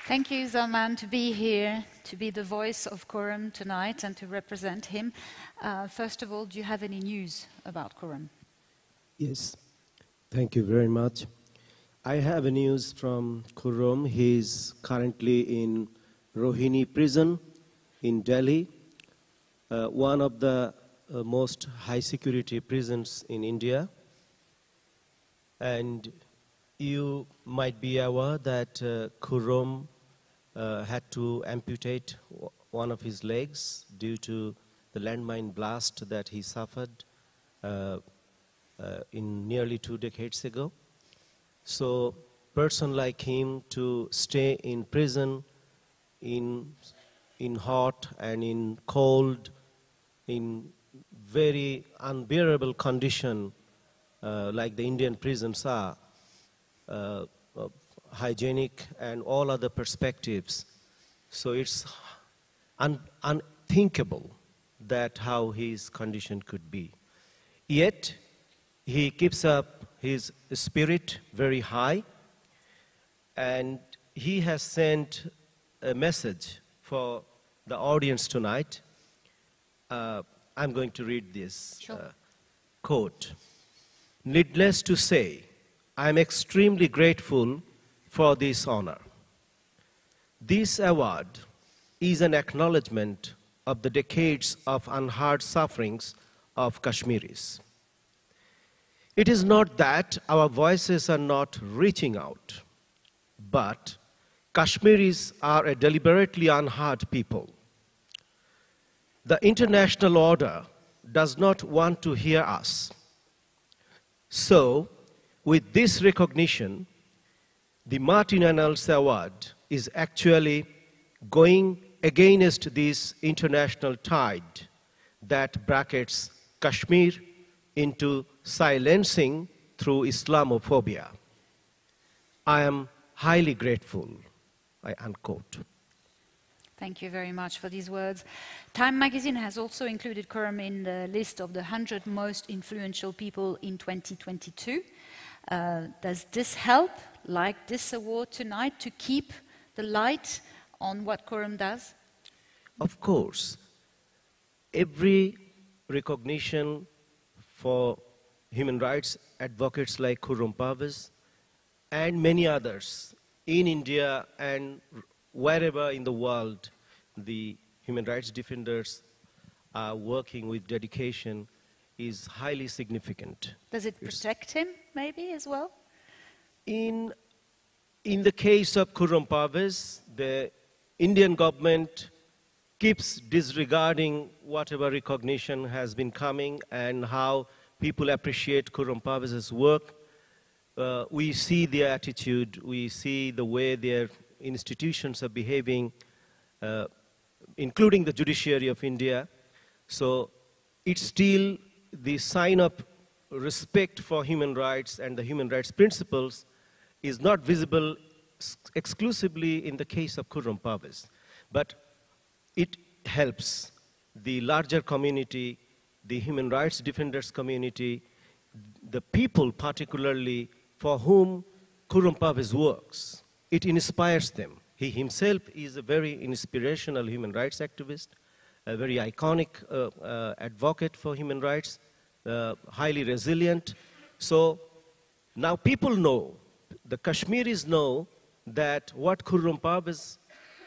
Thank you, Zaman, to be here, to be the voice of Khurram tonight and to represent him. First of all, do you have any news about Khurram? Yes, thank you very much. I have a news from Khurram. He is currently in Rohini prison in Delhi, one of the most high security prisons in India. And you might be aware that Khurram had to amputate one of his legs due to the landmine blast that he suffered in nearly 2 decades ago. So person like him to stay in prison in hot and in cold, in very unbearable condition like the Indian prisons are, hygienic and all other perspectives. So it's unthinkable that how his condition could be. Yet he keeps up his spirit very high, and he has sent a message for the audience tonight. I'm going to read this quote. Needless to say, I am extremely grateful for this honor. This award is an acknowledgement of the decades of unheard sufferings of Kashmiris. It is not that our voices are not reaching out, but Kashmiris are a deliberately unheard people. The international order does not want to hear us. So, with this recognition, the Martin Ennals Award is actually going against this international tide that brackets Kashmir into silencing through Islamophobia. I am highly grateful, I unquote. Thank you very much for these words. Time magazine has also included Khurram in the list of the 100 most influential people in 2022. Does this help, like this award tonight, to keep the light on what Khurram does? Of course. Every recognition for human rights advocates like Khurram Parvez and many others in India and wherever in the world the human rights defenders are working with dedication is highly significant. Does it protect him, maybe, as well? In the case of Khurram Parvez, the Indian government keeps disregarding whatever recognition has been coming and how people appreciate Khurram Parvez's work. We see their attitude, we see the way their institutions are behaving, including the judiciary of India. So it's still the sign of respect for human rights and the human rights principles is not visible exclusively in the case of Khurram Parvez. But it helps the larger community, the human rights defenders community, the people particularly for whom Khurram Parvez works. It inspires them. He himself is a very inspirational human rights activist, a very iconic advocate for human rights, highly resilient. So now people know, the Kashmiris know that what Khurram Parvez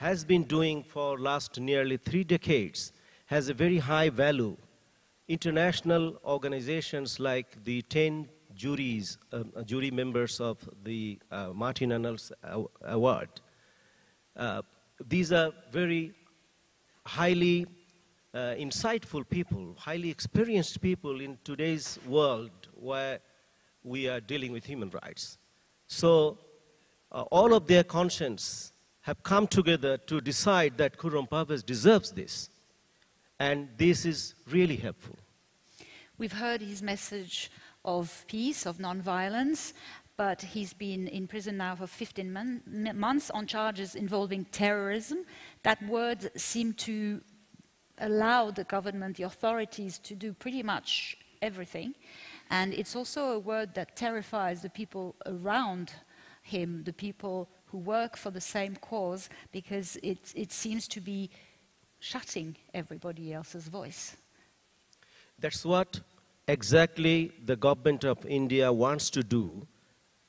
has been doing for last nearly 3 decades has a very high value. International organizations like the 10 jury members of the Martin Ennals Award, these are very highly insightful people, highly experienced people in today's world where we are dealing with human rights. So all of their conscience have come together to decide that Khurram Parvez deserves this. And this is really helpful. We've heard his message of peace, of non-violence, but he's been in prison now for 15 months on charges involving terrorism. That word seemed to allow the government, the authorities, to do pretty much everything. And it's also a word that terrifies the people around him, the people who work for the same cause, because it seems to be shutting everybody else's voice. That's what exactly the government of India wants to do,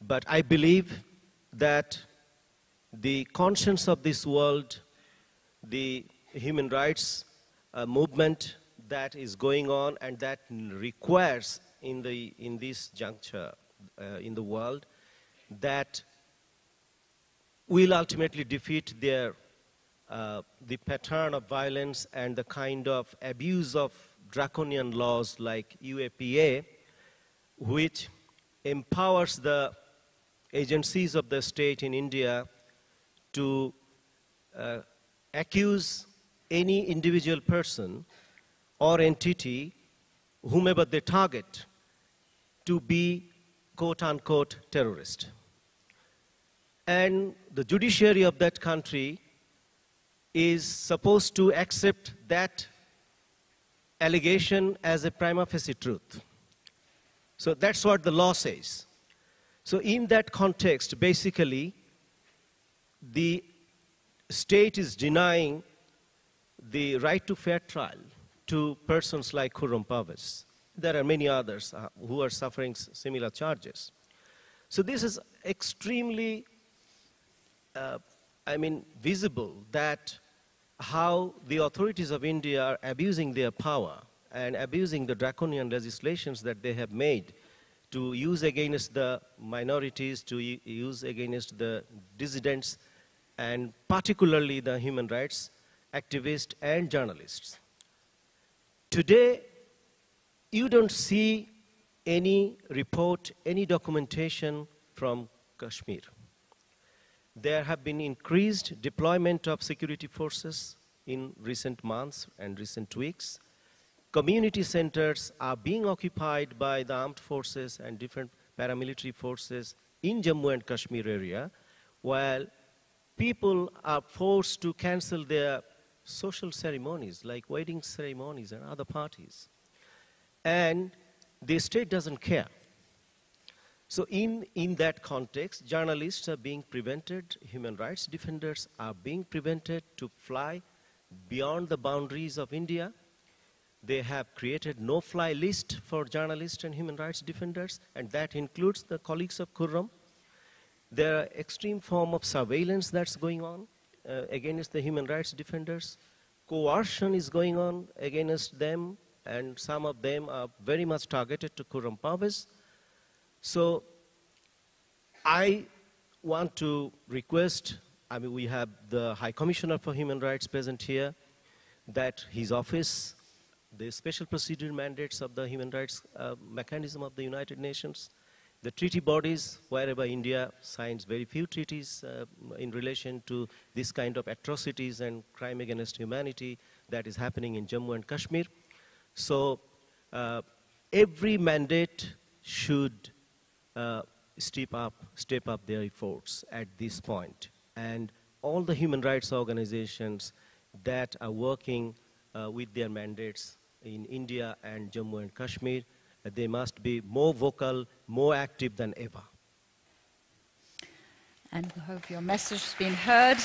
but I believe that the conscience of this world, the human rights movement that is going on and that requires in this juncture in the world, that will ultimately defeat the pattern of violence and the kind of abuse of draconian laws like UAPA, which empowers the agencies of the state in India to accuse any individual person or entity, whomever they target, to be quote-unquote terrorist. And the judiciary of that country is supposed to accept that allegation as a prima facie truth. So that's what the law says. So in that context, basically, the state is denying the right to fair trial to persons like Khurram Parvez. There are many others who are suffering similar charges. So this is extremely, visible that how the authorities of India are abusing their power and abusing the draconian legislations that they have made to use against the minorities, to use against the dissidents, and particularly the human rights activists and journalists. Today, you don't see any report, any documentation from Kashmir. There have been increased deployment of security forces in recent months and recent weeks. Community centers are being occupied by the armed forces and different paramilitary forces in Jammu and Kashmir area, while people are forced to cancel their social ceremonies like wedding ceremonies and other parties. And the state doesn't care. So in that context, journalists are being prevented, human rights defenders are being prevented to fly beyond the boundaries of India. They have created no-fly list for journalists and human rights defenders, and that includes the colleagues of Khurram. There are extreme form of surveillance that's going on against the human rights defenders. Coercion is going on against them, and some of them are very much targeted to Khurram Parvez. So I want to request, we have the High Commissioner for Human Rights present here, that his office, the special procedure mandates of the human rights mechanism of the United Nations, the treaty bodies, wherever India signs very few treaties in relation to this kind of atrocities and crime against humanity that is happening in Jammu and Kashmir. So every mandate should step up their efforts at this point. And all the human rights organizations that are working with their mandates in India and Jammu and Kashmir, they must be more vocal, more active than ever. And we hope your message has been heard.